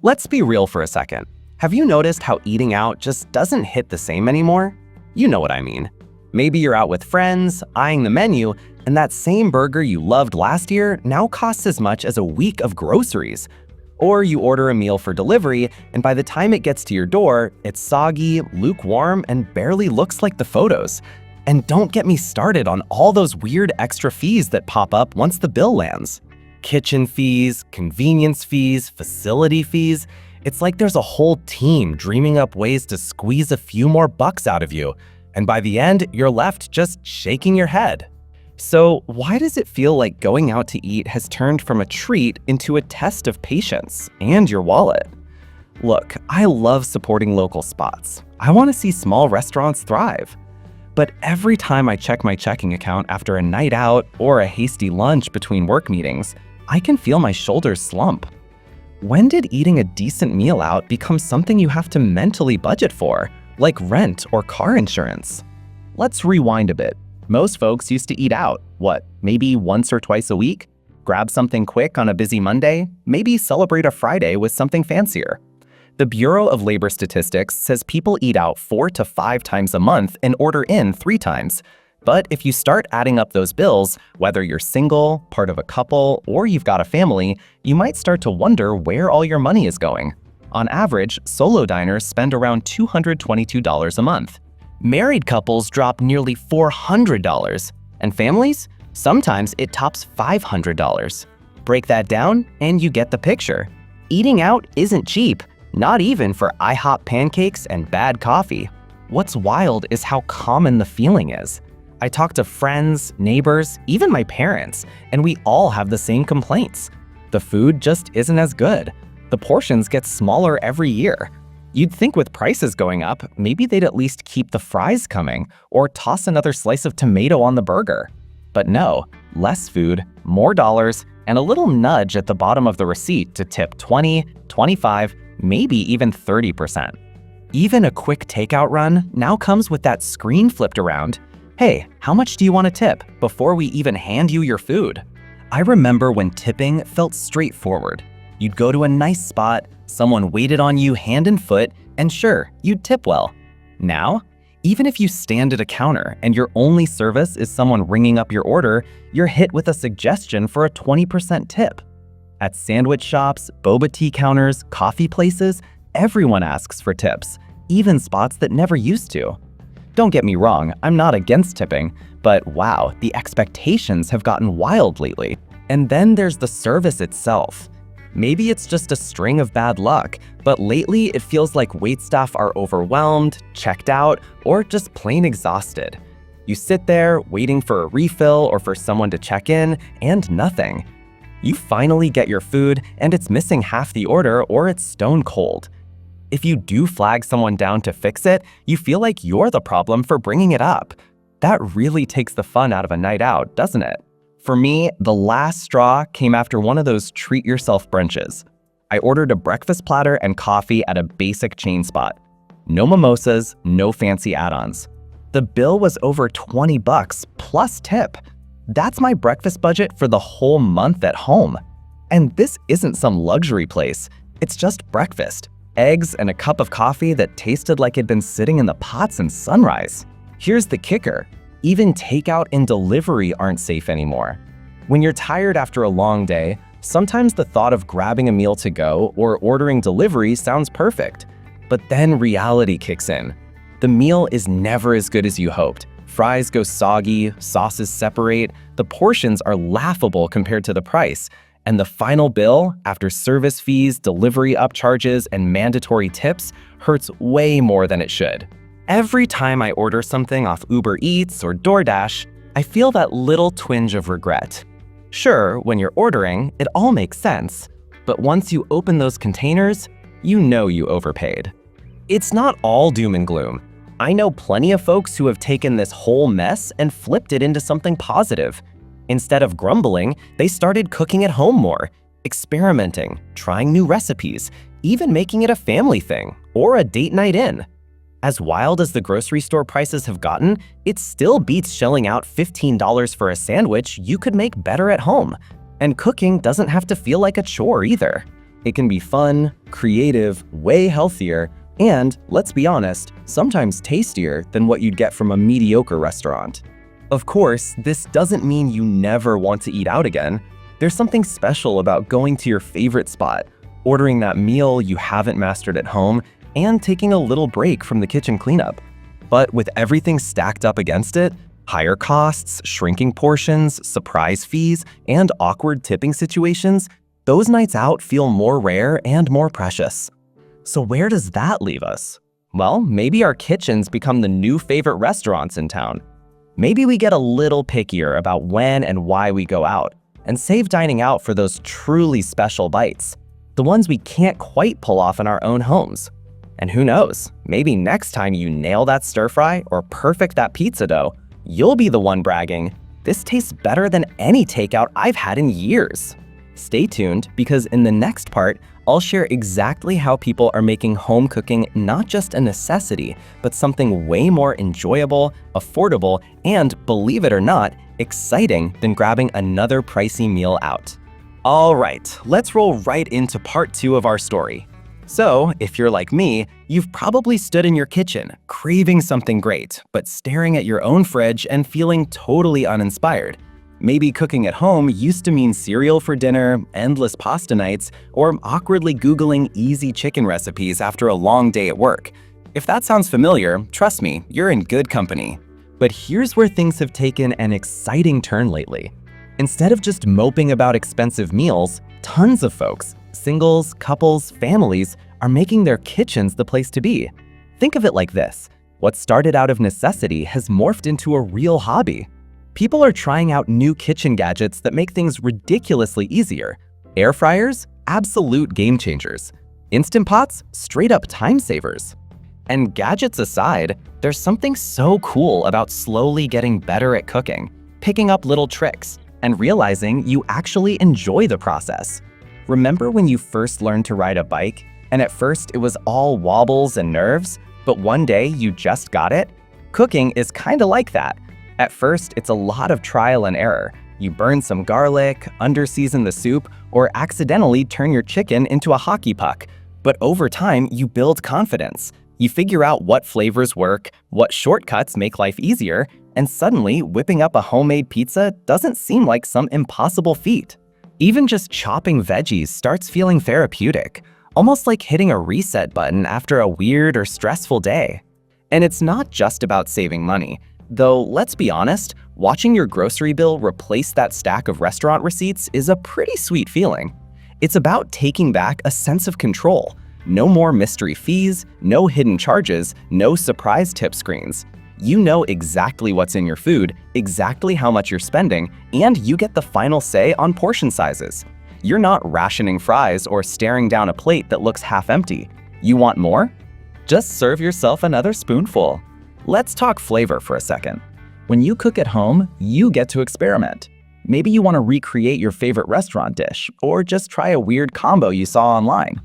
Let's be real for a second. Have you noticed how eating out just doesn't hit the same anymore? You know what I mean. Maybe you're out with friends, eyeing the menu, and that same burger you loved last year now costs as much as a week of groceries. Or you order a meal for delivery, and by the time it gets to your door, it's soggy, lukewarm, and barely looks like the photos. And don't get me started on all those weird extra fees that pop up once the bill lands. Kitchen fees, convenience fees, facility fees. It's like there's a whole team dreaming up ways to squeeze a few more bucks out of you. And by the end, you're left just shaking your head. So why does it feel like going out to eat has turned from a treat into a test of patience and your wallet? Look, I love supporting local spots. I want to see small restaurants thrive. But every time I check my checking account after a night out or a hasty lunch between work meetings, I can feel my shoulders slump. When did eating a decent meal out become something you have to mentally budget for, like rent or car insurance? Let's rewind a bit. Most folks used to eat out, maybe once or twice a week? Grab something quick on a busy Monday, maybe celebrate a Friday with something fancier. The Bureau of Labor Statistics says people eat out 4 to 5 times a month and order in 3 times. But if you start adding up those bills, whether you're single, part of a couple, or you've got a family, you might start to wonder where all your money is going. On average, solo diners spend around $222 a month. Married couples drop nearly $400, and families? Sometimes it tops $500. Break that down, and you get the picture. Eating out isn't cheap, not even for IHOP pancakes and bad coffee. What's wild is how common the feeling is. I talk to friends, neighbors, even my parents, and we all have the same complaints. The food just isn't as good. The portions get smaller every year. You'd think with prices going up, maybe they'd at least keep the fries coming or toss another slice of tomato on the burger. But no, less food, more dollars, and a little nudge at the bottom of the receipt to tip 20, 25, maybe even 30%. Even a quick takeout run now comes with that screen flipped around. Hey, how much do you want to tip before we even hand you your food? I remember when tipping felt straightforward. You'd go to a nice spot, someone waited on you hand and foot, and sure, you'd tip well. Now, even if you stand at a counter and your only service is someone ringing up your order, you're hit with a suggestion for a 20% tip. At sandwich shops, boba tea counters, coffee places, everyone asks for tips, even spots that never used to. Don't get me wrong, I'm not against tipping, but wow, the expectations have gotten wild lately. And then there's the service itself. Maybe it's just a string of bad luck, but lately it feels like waitstaff are overwhelmed, checked out, or just plain exhausted. You sit there waiting for a refill or for someone to check in, and nothing. You finally get your food, and it's missing half the order or it's stone cold. If you do flag someone down to fix it, you feel like you're the problem for bringing it up. That really takes the fun out of a night out, doesn't it? For me, the last straw came after one of those treat-yourself brunches. I ordered a breakfast platter and coffee at a basic chain spot. No mimosas, no fancy add-ons. The bill was over $20 plus tip. That's my breakfast budget for the whole month at home. And this isn't some luxury place. It's just breakfast, eggs and a cup of coffee that tasted like it'd been sitting in the pot since sunrise. Here's the kicker. Even takeout and delivery aren't safe anymore. When you're tired after a long day, sometimes the thought of grabbing a meal to go or ordering delivery sounds perfect. But then reality kicks in. The meal is never as good as you hoped. Fries go soggy, sauces separate, the portions are laughable compared to the price, and the final bill, after service fees, delivery upcharges, and mandatory tips, hurts way more than it should. Every time I order something off Uber Eats or DoorDash, I feel that little twinge of regret. Sure, when you're ordering, it all makes sense, but once you open those containers, you know you overpaid. It's not all doom and gloom. I know plenty of folks who have taken this whole mess and flipped it into something positive. Instead of grumbling, they started cooking at home more, experimenting, trying new recipes, even making it a family thing or a date night in. As wild as the grocery store prices have gotten, it still beats shelling out $15 for a sandwich you could make better at home. And cooking doesn't have to feel like a chore either. It can be fun, creative, way healthier, and, let's be honest, sometimes tastier than what you'd get from a mediocre restaurant. Of course, this doesn't mean you never want to eat out again. There's something special about going to your favorite spot, ordering that meal you haven't mastered at home, and taking a little break from the kitchen cleanup. But with everything stacked up against it, higher costs, shrinking portions, surprise fees, and awkward tipping situations, those nights out feel more rare and more precious. So where does that leave us? Well, maybe our kitchens become the new favorite restaurants in town. Maybe we get a little pickier about when and why we go out, and save dining out for those truly special bites, the ones we can't quite pull off in our own homes. And who knows, maybe next time you nail that stir fry or perfect that pizza dough, you'll be the one bragging, "This tastes better than any takeout I've had in years." Stay tuned, because in the next part, I'll share exactly how people are making home cooking not just a necessity, but something way more enjoyable, affordable, and, believe it or not, exciting than grabbing another pricey meal out. All right, let's roll right into part 2 of our story. So, if you're like me, you've probably stood in your kitchen, craving something great, but staring at your own fridge and feeling totally uninspired. Maybe cooking at home used to mean cereal for dinner, endless pasta nights, or awkwardly Googling easy chicken recipes after a long day at work. If that sounds familiar, trust me, you're in good company. But here's where things have taken an exciting turn lately. Instead of just moping about expensive meals, tons of folks, singles, couples, families, are making their kitchens the place to be. Think of it like this. What started out of necessity has morphed into a real hobby. People are trying out new kitchen gadgets that make things ridiculously easier. Air fryers? Absolute game changers. Instant Pots? Straight up time savers. And gadgets aside, there's something so cool about slowly getting better at cooking, picking up little tricks, and realizing you actually enjoy the process. Remember when you first learned to ride a bike, and at first it was all wobbles and nerves, but one day you just got it? Cooking is kinda like that. At first, it's a lot of trial and error. You burn some garlic, under-season the soup, or accidentally turn your chicken into a hockey puck. But over time, you build confidence. You figure out what flavors work, what shortcuts make life easier, and suddenly whipping up a homemade pizza doesn't seem like some impossible feat. Even just chopping veggies starts feeling therapeutic, almost like hitting a reset button after a weird or stressful day. And it's not just about saving money. Though, let's be honest, watching your grocery bill replace that stack of restaurant receipts is a pretty sweet feeling. It's about taking back a sense of control. No more mystery fees, no hidden charges, no surprise tip screens. You know exactly what's in your food, exactly how much you're spending, and you get the final say on portion sizes. You're not rationing fries or staring down a plate that looks half empty. You want more? Just serve yourself another spoonful. Let's talk flavor for a second. When you cook at home, you get to experiment. Maybe you want to recreate your favorite restaurant dish, or just try a weird combo you saw online.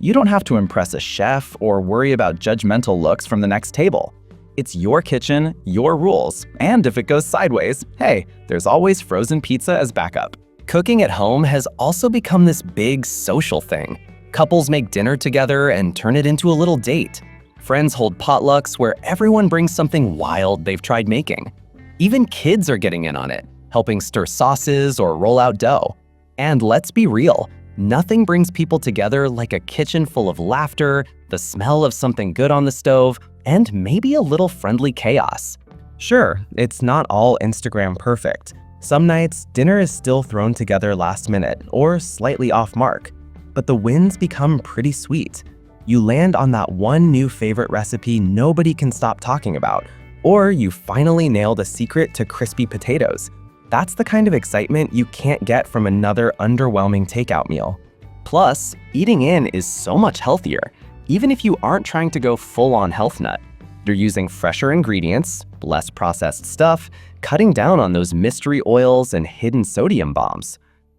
You don't have to impress a chef or worry about judgmental looks from the next table. It's your kitchen, your rules, and if it goes sideways, hey, there's always frozen pizza as backup. Cooking at home has also become this big social thing. Couples make dinner together and turn it into a little date. Friends hold potlucks where everyone brings something wild they've tried making. Even kids are getting in on it, helping stir sauces or roll out dough. And let's be real, nothing brings people together like a kitchen full of laughter, the smell of something good on the stove, and maybe a little friendly chaos. Sure, it's not all Instagram perfect. Some nights, dinner is still thrown together last minute or slightly off mark, but the wins become pretty sweet. You land on that one new favorite recipe nobody can stop talking about, or you finally nail the secret to crispy potatoes. That's the kind of excitement you can't get from another underwhelming takeout meal. Plus, eating in is so much healthier, even if you aren't trying to go full-on health nut. You're using fresher ingredients, less processed stuff, cutting down on those mystery oils and hidden sodium bombs.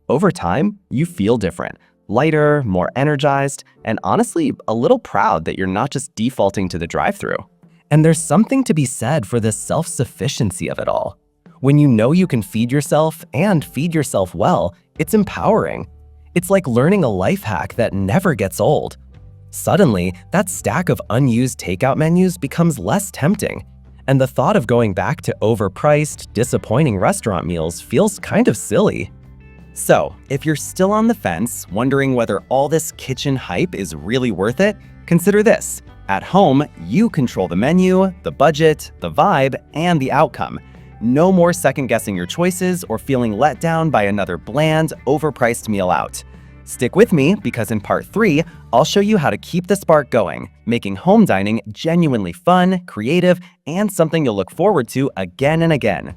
Over time, you feel different, lighter, more energized, and honestly, a little proud that you're not just defaulting to the drive-thru. And there's something to be said for the self-sufficiency of it all. When you know you can feed yourself and feed yourself well, it's empowering. It's like learning a life hack that never gets old. Suddenly, that stack of unused takeout menus becomes less tempting, and the thought of going back to overpriced, disappointing restaurant meals feels kind of silly. So, if you're still on the fence, wondering whether all this kitchen hype is really worth it, consider this. At home, you control the menu, the budget, the vibe, and the outcome. No more second-guessing your choices or feeling let down by another bland, overpriced meal out. Stick with me because in part 3, I'll show you how to keep the spark going, making home dining genuinely fun, creative, and something you'll look forward to again and again.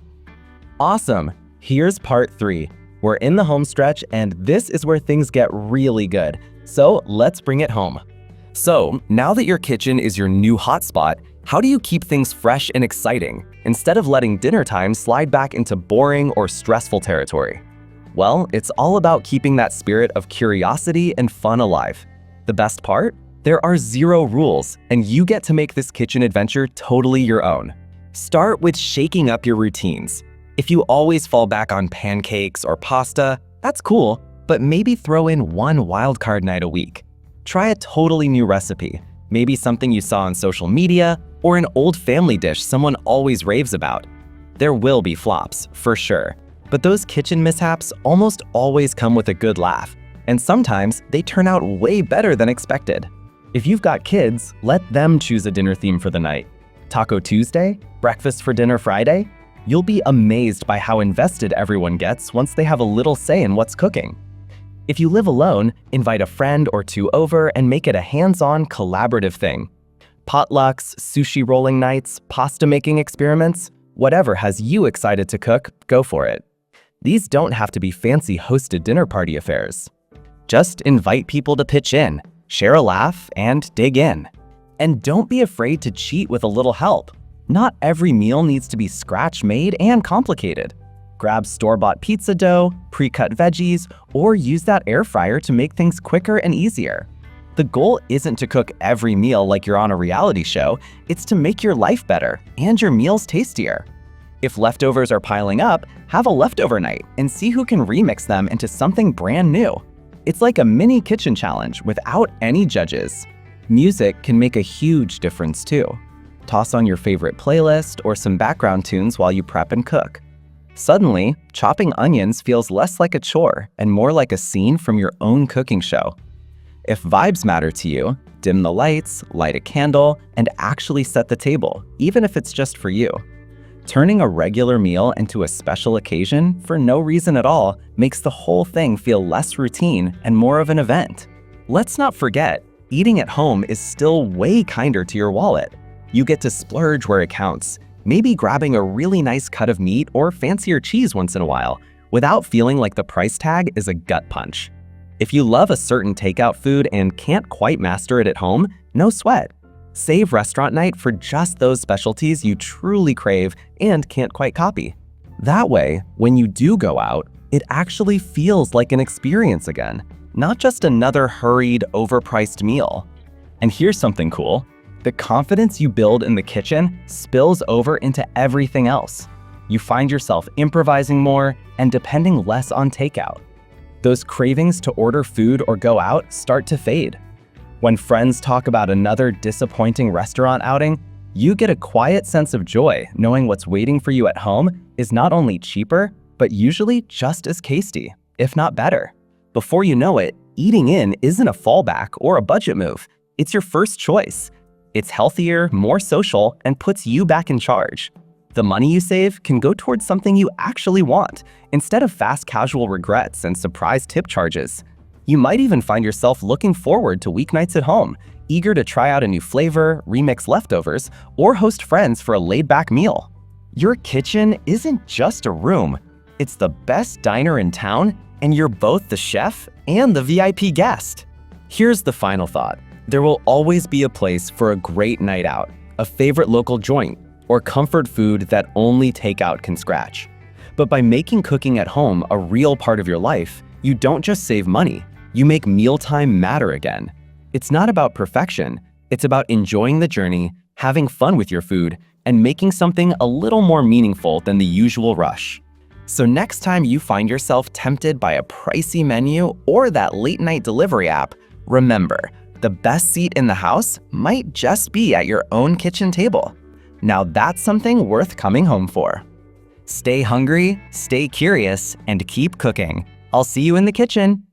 Awesome! Here's part 3. We're in the home stretch, and this is where things get really good. So let's bring it home. So, now that your kitchen is your new hotspot, how do you keep things fresh and exciting, instead of letting dinner time slide back into boring or stressful territory? Well, it's all about keeping that spirit of curiosity and fun alive. The best part? There are 0 rules, and you get to make this kitchen adventure totally your own. Start with shaking up your routines. If you always fall back on pancakes or pasta, that's cool, but maybe throw in one wildcard night a week. Try a totally new recipe, maybe something you saw on social media, or an old family dish someone always raves about. There will be flops, for sure, but those kitchen mishaps almost always come with a good laugh, and sometimes they turn out way better than expected. If you've got kids, let them choose a dinner theme for the night. Taco Tuesday? Breakfast for dinner Friday? You'll be amazed by how invested everyone gets once they have a little say in what's cooking. If you live alone, invite a friend or 2 over and make it a hands-on, collaborative thing. Potlucks, sushi rolling nights, pasta making experiments, whatever has you excited to cook, go for it. These don't have to be fancy hosted dinner party affairs. Just invite people to pitch in, share a laugh, and dig in. And don't be afraid to cheat with a little help. Not every meal needs to be scratch-made and complicated. Grab store-bought pizza dough, pre-cut veggies, or use that air fryer to make things quicker and easier. The goal isn't to cook every meal like you're on a reality show, it's to make your life better and your meals tastier. If leftovers are piling up, have a leftover night and see who can remix them into something brand new. It's like a mini kitchen challenge without any judges. Music can make a huge difference too. Toss on your favorite playlist or some background tunes while you prep and cook. Suddenly, chopping onions feels less like a chore and more like a scene from your own cooking show. If vibes matter to you, dim the lights, light a candle, and actually set the table, even if it's just for you. Turning a regular meal into a special occasion for no reason at all makes the whole thing feel less routine and more of an event. Let's not forget, eating at home is still way kinder to your wallet. You get to splurge where it counts, maybe grabbing a really nice cut of meat or fancier cheese once in a while, without feeling like the price tag is a gut punch. If you love a certain takeout food and can't quite master it at home, no sweat. Save restaurant night for just those specialties you truly crave and can't quite copy. That way, when you do go out, it actually feels like an experience again, not just another hurried, overpriced meal. And here's something cool. The confidence you build in the kitchen spills over into everything else. You find yourself improvising more and depending less on takeout. Those cravings to order food or go out start to fade. When friends talk about another disappointing restaurant outing, you get a quiet sense of joy knowing what's waiting for you at home is not only cheaper, but usually just as tasty, if not better. Before you know it, eating in isn't a fallback or a budget move. It's your first choice. It's healthier, more social, and puts you back in charge. The money you save can go towards something you actually want, instead of fast casual regrets and surprise tip charges. You might even find yourself looking forward to weeknights at home, eager to try out a new flavor, remix leftovers, or host friends for a laid-back meal. Your kitchen isn't just a room. It's the best diner in town, and you're both the chef and the VIP guest. Here's the final thought. There will always be a place for a great night out, a favorite local joint, or comfort food that only takeout can scratch. But by making cooking at home a real part of your life, you don't just save money, you make mealtime matter again. It's not about perfection, it's about enjoying the journey, having fun with your food, and making something a little more meaningful than the usual rush. So next time you find yourself tempted by a pricey menu or that late-night delivery app, remember, the best seat in the house might just be at your own kitchen table. Now that's something worth coming home for. Stay hungry, stay curious, and keep cooking. I'll see you in the kitchen.